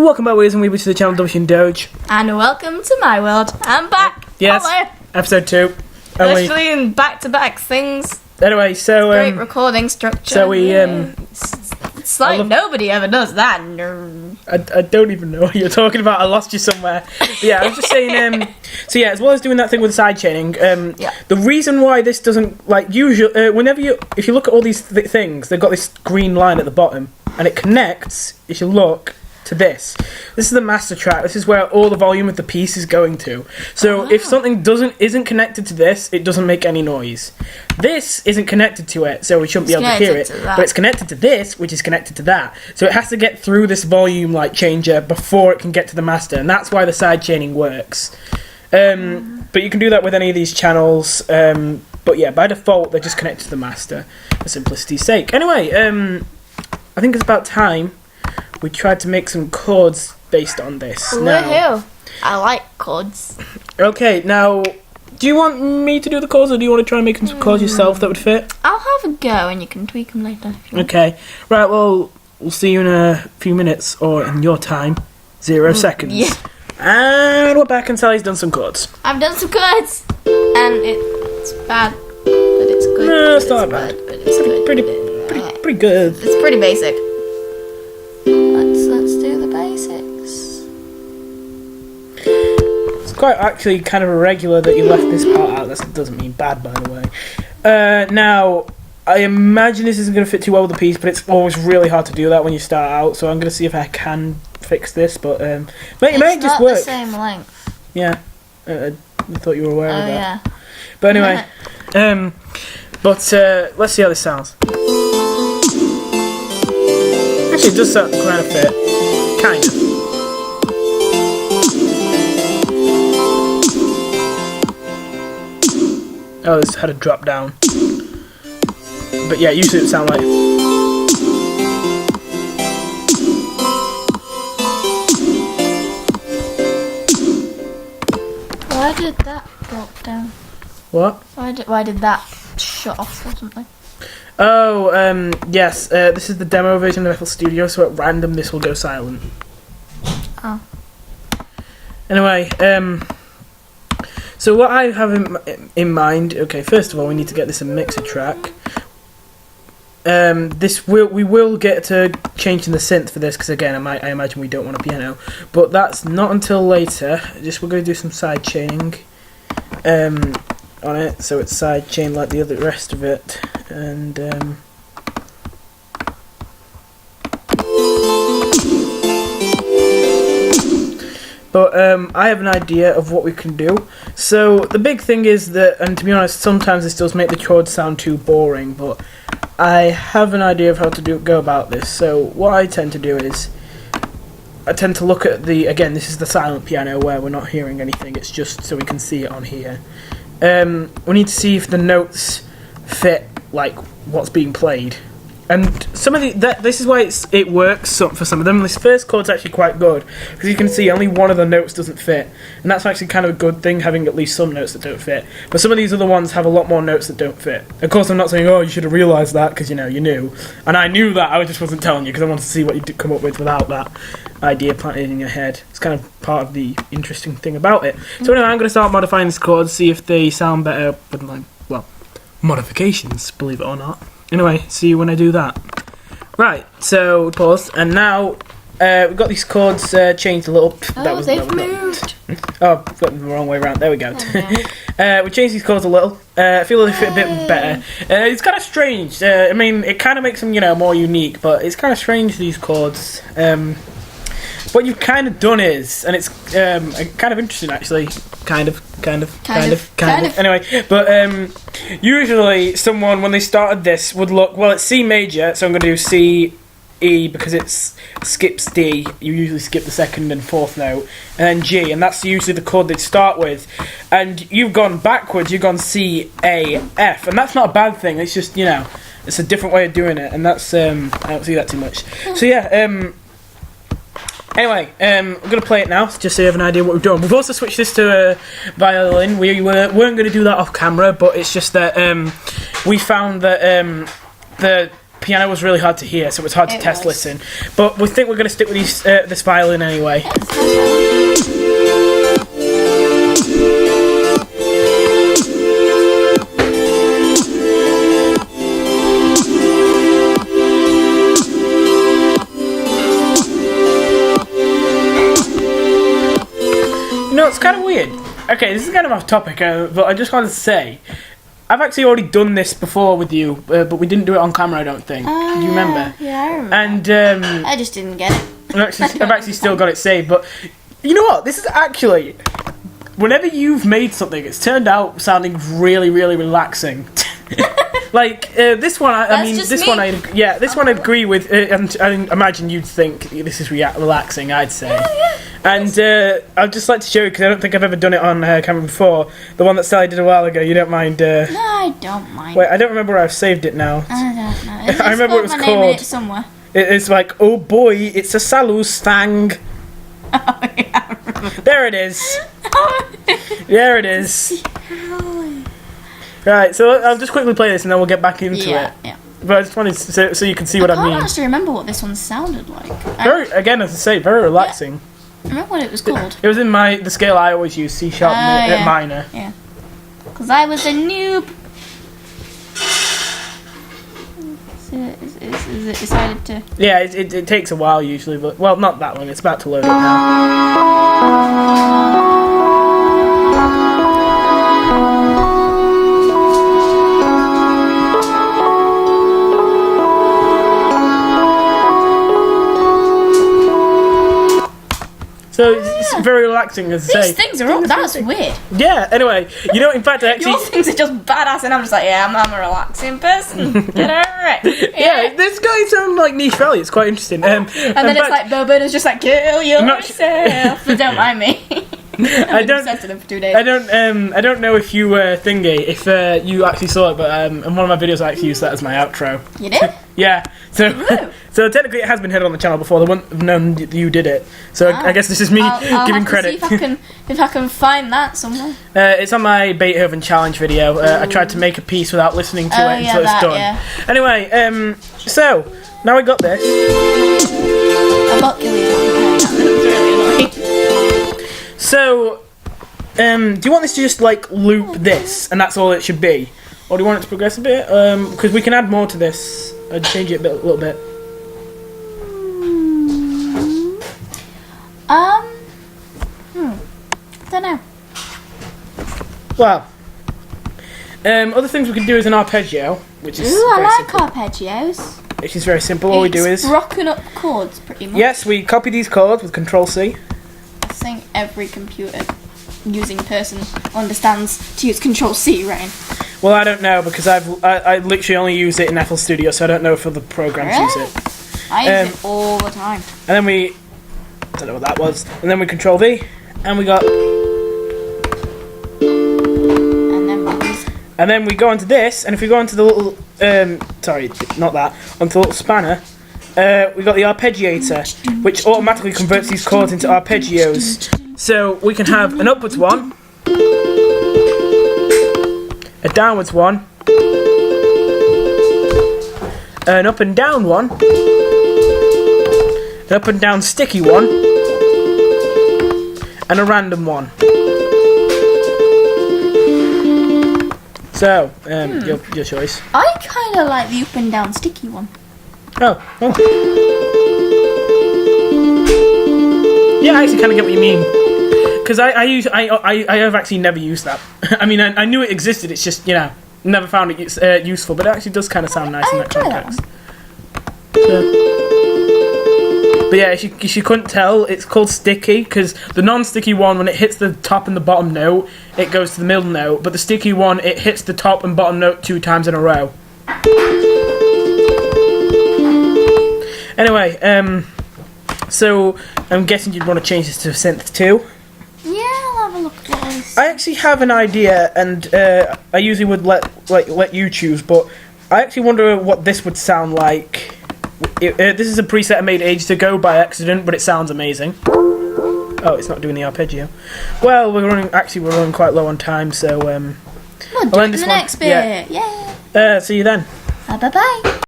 welcome back, Wiz and Weeble, to the channel Dubbish and Doge. And welcome to my world. I'm back. Yes. Hello. Episode 2. Literally in back-to-back things. Anyway, so Great recording structure. So we It's like nobody ever does that. No. I don't even know what you're talking about. I lost you somewhere. But yeah, I was just saying. So yeah, as well as doing that thing with side chaining, the reason why this doesn't usually if you look at all these things, they've got this green line at the bottom, and it connects. If you look to this is the master track. This is where all the volume of the piece is going to. So if something isn't connected to this, it doesn't make any noise. This isn't connected to it, so we shouldn't be able to hear it. But it's connected to this, which is connected to that. So it has to get through this volume changer before it can get to the master, and that's why the side chaining works. But you can do that with any of these channels. But yeah, by default they're just connected to the master for simplicity's sake. Anyway, I think it's about time we tried to make some chords based on this. Woohoo! I like chords. Okay, now, do you want me to do the chords, or do you want to try and make some chords yourself that would fit? I'll have a go, and you can tweak them later. Okay, right. Well, we'll see you in a few minutes, or in your time, 0 seconds. Yeah. And we're back, and Sally's done some chords. I've done some chords, and it's bad, but it's good. No, it's not bad. But it's good. Pretty good. It's pretty basic. Let's do the basics. It's quite actually kind of irregular that you left this part out. That doesn't mean bad, by the way. Now, I imagine this isn't going to fit too well with the piece, but it's always really hard to do that when you start out. So I'm going to see if I can fix this, but it may just work. It's not the same length. Yeah, I thought you were aware of that. Yeah. But anyway, let's see how this sounds. Actually, it does sound kind of fit. Kind of. Oh, this had a drop down. But yeah, usually it would sound like. Why did that drop down? What? Why did that shut off or something? Oh, yes. This is the demo version of FL Studio, so at random this will go silent. Oh. Anyway, so what I have in mind. Okay, first of all, we need to get this a mixer track. We will get to changing the synth for this, because again, I imagine we don't want a piano, but that's not until later. We're going to do some side chaining on it, so it's side chain like the rest of it, and I have an idea of what we can do. So the big thing is that, and to be honest, sometimes this does make the chords sound too boring, but I have an idea of how to go about this. So what I tend to do is I tend to look at again, this is the silent piano where we're not hearing anything, it's just so we can see it on here. We need to see if the notes fit what's being played, and some of this is why it works for some of them. This first chord's actually quite good, because you can see only one of the notes doesn't fit, and that's actually kind of a good thing, having at least some notes that don't fit. But some of these other ones have a lot more notes that don't fit. Of course, I'm not saying, oh, you should have realised that, because you knew, and I knew that. I just wasn't telling you because I wanted to see what you'd come up with without that idea planted in your head. It's kind of part of the interesting thing about it. So anyway, I'm going to start modifying this chord, see if they sound better with modifications, believe it or not. Anyway, see you when I do that. Right, so pause, and now we've got these chords changed a little. Oh, they've moved. Oh, I've got them the wrong way around. There we go. Okay. We changed these chords a little. I feel they fit a bit better. It's kind of strange. I mean, it kind of makes them, more unique, but it's kind of strange, these chords. What you've kind of done is, and it's kind of interesting actually, kind of. Anyway, but usually someone, when they started this, would look, well, it's C major, so I'm going to do C, E, because it skips D. You usually skip the second and fourth note, and then G, and that's usually the chord they'd start with. And you've gone backwards, you've gone C, A, F, and that's not a bad thing, it's just, it's a different way of doing it, and that's, I don't see that too much. So yeah, anyway, I'm going to play it now, just so you have an idea what we've done. We've also switched this to a violin. We weren't going to do that off camera, but it's just that we found that piano was really hard to hear, so it was hard to It test was. listen. But we think we're going to stick with this violin anyway. Yeah, it's nice. You know, it's kind of weird. Okay, this is kind of off topic, but I just wanted to say, I've actually already done this before with you, but we didn't do it on camera, I don't think. Do you remember? Yeah, I remember. And I just didn't get it. I've actually still got it saved, but you know what? This is actually, whenever you've made something, it's turned out sounding really, really relaxing. Like this one, I mean, just this me. one, this one I agree with, and I imagine you'd think this is relaxing. I'd say, and I'd just like to show you because I don't think I've ever done it on camera before. The one that Sally did a while ago. You don't mind? No, I don't mind. Wait, I don't remember where I've saved it now. I don't know. I remember what it was my name in called. it somewhere. It's like, oh boy, it's a Salustang. Oh, yeah. There it is. There it is. Right, so I'll just quickly play this and then we'll get back into it. Yeah. But I just wanted so you can see what I I mean. can't actually remember what this one sounded like. Very, again, as I say, very relaxing. I remember what it was called. It was in the scale I always use, C sharp yeah. minor. Yeah. Because I was a noob. So is it decided to... Yeah, it takes a while usually, but well, not that long. It's about to load up now. So it's very relaxing, as I say. These things are all... That's weird. Yeah. Anyway, you know, in fact, I actually. Your things are just badass, and I'm just like, yeah, I'm a relaxing person. Get over it. Yeah, this guy sounds like Niche Valley. It's quite interesting. And then it's like Bobo is just like, kill yourself. But don't mind me. I don't. Sensitive for 2 days. I don't know if you if you actually saw it, but in one of my videos I actually used that as my outro. You did? Yeah. So Ooh. so technically it has been heard on the channel before. The one known you did it. So I guess this is me I'll giving have to credit. See if I can find that somewhere. It's on my Beethoven challenge video. I tried to make a piece without listening to it until it's done. Yeah. Anyway, so now we got this. I got Killy. That was really annoying. So, do you want this to just like loop this, and that's all it should be, or do you want it to progress a bit? Because we can add more to this. I'd change it a little bit. Don't know. Well, other things we can do is an arpeggio, which is Ooh, I very like simple. arpeggios. Which is very simple. All we do is rocking up chords, pretty much. yes, we copy these chords with Control C. I think every computer using person understands to use Control C, right? Well, I don't know because I literally only use it in FL Studio, so I don't know if other programs Really? use it. I use it all the time. And then I don't know what that was. And then we Control V, and we got. And then we go onto this, and if we go onto the little, sorry, not that, onto the little spanner, we got the arpeggiator, which automatically converts these chords into arpeggios. So we can have an upwards one, a downwards one, an up and down one, an up and down sticky one, and a random one. So, your choice. I kind of like the up and down sticky one. Oh. Yeah, I actually kind of get what you mean. Because I have actually never used that. I mean, I knew it existed. It's just never found it useful. But it actually does kind of sound nice in that context. But yeah, if you couldn't tell, it's called sticky because the non-sticky one, when it hits the top and the bottom note, it goes to the middle note. But the sticky one, it hits the top and bottom note 2 times in a row. Anyway, so I'm guessing you'd want to change this to synth 2. Yeah, I'll have a look at this. I actually have an idea, and I usually would let you choose, but I actually wonder what this would sound like. This is a preset I made ages ago by accident, but it sounds amazing. Oh, it's not doing the arpeggio. Well, we're running quite low on time, so I'll do it in the next bit. Yeah. See you then. Bye bye.